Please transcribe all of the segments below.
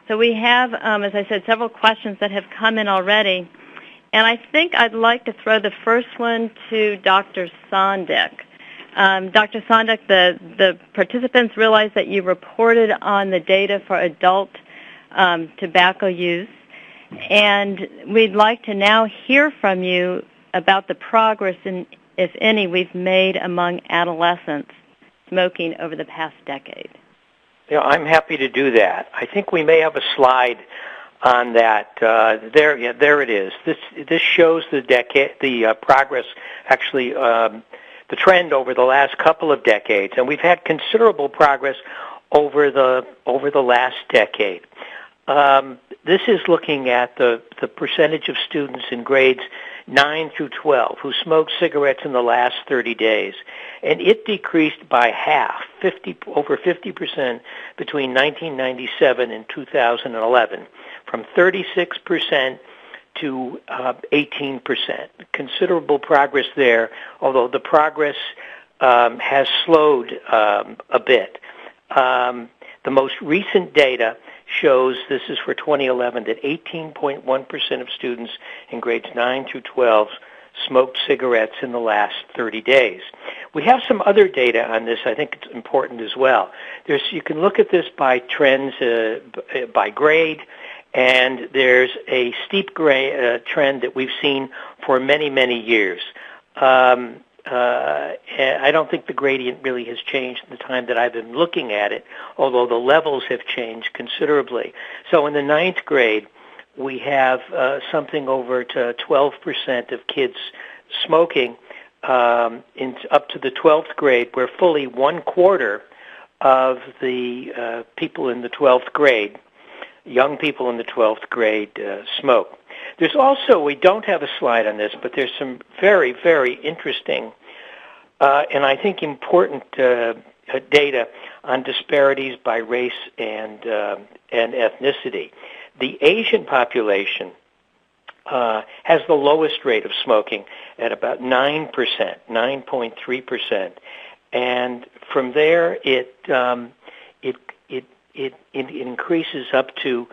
So we have, as I said, several questions that have come in already. And I think I'd like to throw the first one to Dr. Sondik. Dr. Sondik, the participants realize that you reported on the data for adult tobacco use, and we'd like to now hear from you about the progress, if any, we've made among adolescents smoking over the past decade. Yeah, I'm happy to do that. I think we may have a slide on that. There it is. This shows the progress, actually, the trend over the last couple of decades, and we've had considerable progress over the last decade. This is looking at the percentage of students in grades 9 through 12 who smoked cigarettes in the last 30 days, and it decreased by half, over 50% between 1997 and 2011, from 36% to 18%. Considerable progress there, although the progress has slowed a bit. The most recent data shows, this is for 2011, that 18.1% of students in grades 9 through 12 smoked cigarettes in the last 30 days. We have some other data on this. I think it's important as well. You can look at this by trends, by grade, and there's a steep trend that we've seen for many, many years. I don't think the gradient really has changed in the time that I've been looking at it, although the levels have changed considerably. So in the 9th grade, we have something over to 12% of kids smoking. Up to the 12th grade, where fully 1/4 of the people in the 12th grade, young people in the 12th grade, smoke. There's also, we don't have a slide on this, but there's some very, very interesting and I think important data on disparities by race and ethnicity. The Asian population has the lowest rate of smoking at about 9%, 9.3%, and from there it increases up to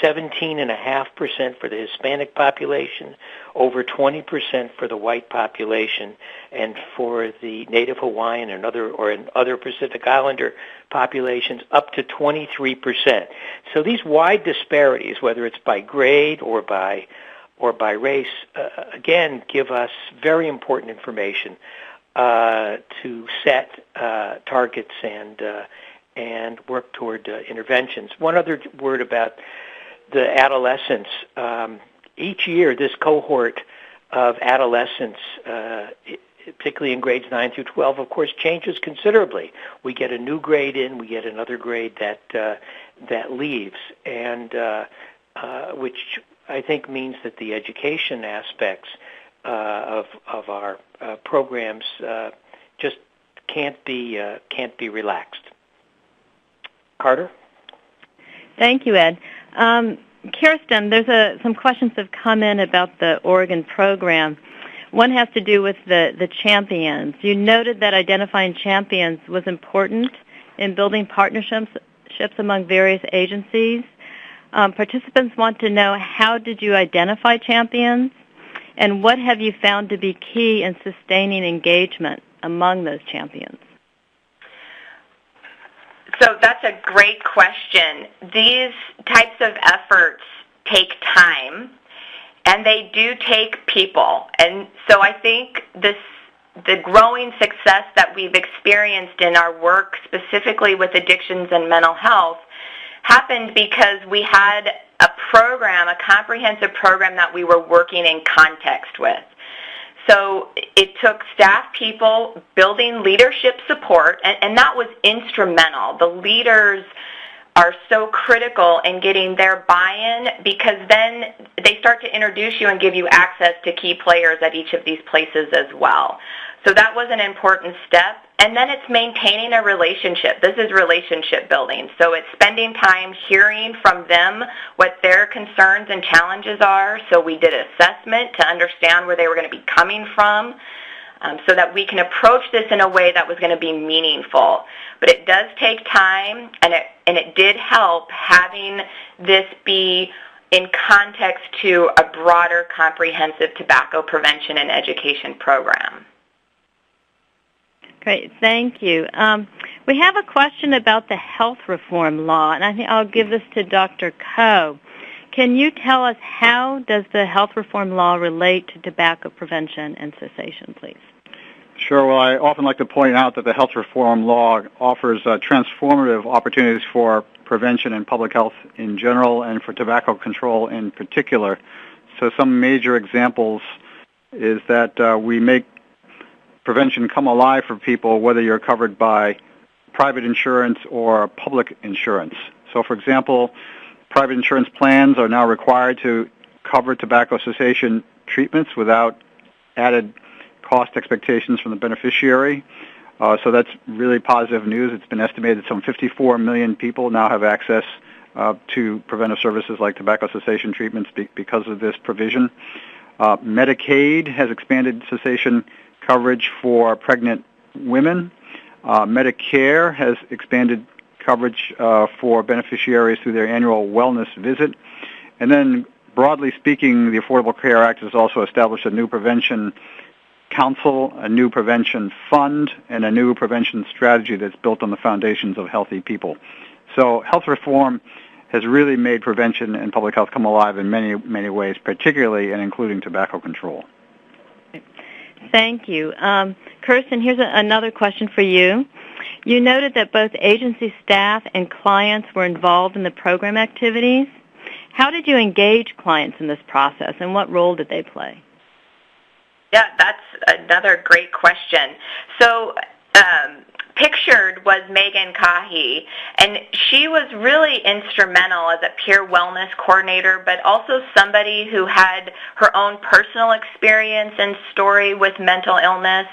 17.5% for the Hispanic population, over 20% for the white population, and for the Native Hawaiian and other Pacific Islander populations, up to 23%. So these wide disparities, whether it's by grade or by race, again, give us very important information to set targets and work toward interventions. One other word about the adolescents. Each year, this cohort of adolescents, particularly in grades 9 through 12, of course, changes considerably. We get a new grade in, we get another grade that leaves, and which I think means that the education aspects of our programs just can't be relaxed. Carter? Thank you, Ed. Kirsten, there's some questions that have come in about the Oregon program. One has to do with the champions. You noted that identifying champions was important in building partnerships among various agencies. Participants want to know, how did you identify champions, and what have you found to be key in sustaining engagement among those champions? So that's a great question. These types of efforts take time, and they do take people. And so I think the growing success that we've experienced in our work, specifically with addictions and mental health, happened because we had a comprehensive program that we were working in context with. So it took staff people building leadership support, and that was instrumental. The leaders are so critical in getting their buy-in, because then they start to introduce you and give you access to key players at each of these places as well. So that was an important step. And then it's maintaining a relationship. This is relationship building. So it's spending time hearing from them what their concerns and challenges are. So we did assessment to understand where they were going to be coming from. so that we can approach this in a way that was going to be meaningful. But it does take time, and it did help having this be in context to a broader, comprehensive tobacco prevention and education program. Great, thank you. We have a question about the health reform law, and I think I'll give this to Dr. Coe. Can you tell us how does the health reform law relate to tobacco prevention and cessation, please? Sure. Well, I often like to point out that the health reform law offers transformative opportunities for prevention and public health in general and for tobacco control in particular. So some major examples is that we make prevention come alive for people whether you're covered by private insurance or public insurance. So, for example, private insurance plans are now required to cover tobacco cessation treatments without added cost expectations from the beneficiary. So that's really positive news. It's been estimated some 54 million people now have access to preventive services like tobacco cessation treatments because of this provision. Medicaid has expanded cessation coverage for pregnant women. Medicare has expanded coverage for beneficiaries through their annual wellness visit. And then, broadly speaking, the Affordable Care Act has also established a new prevention council, a new prevention fund, and a new prevention strategy that's built on the foundations of healthy people. So health reform has really made prevention and public health come alive in many, many ways, particularly and including tobacco control. Thank you. Kristen, here's another question for you. You noted that both agency staff and clients were involved in the program activities. How did you engage clients in this process, and what role did they play? Yeah, that's another great question. So pictured was Megan Kahi, and she was really instrumental as a peer wellness coordinator, but also somebody who had her own personal experience and story with mental illness.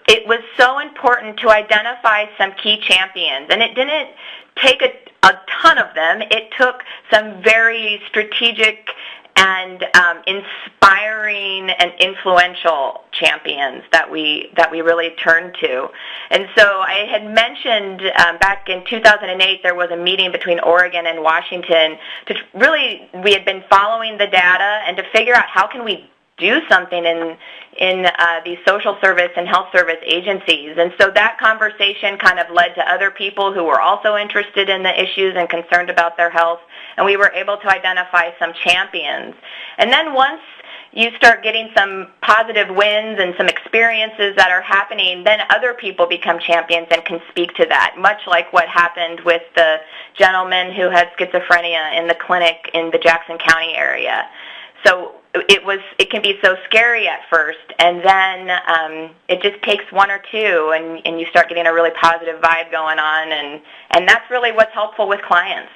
It was so important to identify some key champions, and it didn't take a ton of them. It took some very strategic and inspiring and influential champions that we really turned to. And so I had mentioned back in 2008 there was a meeting between Oregon and Washington to really, we had been following the data and to figure out how can we do something in these social service and health service agencies. And so that conversation kind of led to other people who were also interested in the issues and concerned about their health, and we were able to identify some champions. And then once you start getting some positive wins and some experiences that are happening, then other people become champions and can speak to that, much like what happened with the gentleman who had schizophrenia in the clinic in the Jackson County area. So it can be so scary at first, and then it just takes one or two, and you start getting a really positive vibe going on, and that's really what's helpful with clients.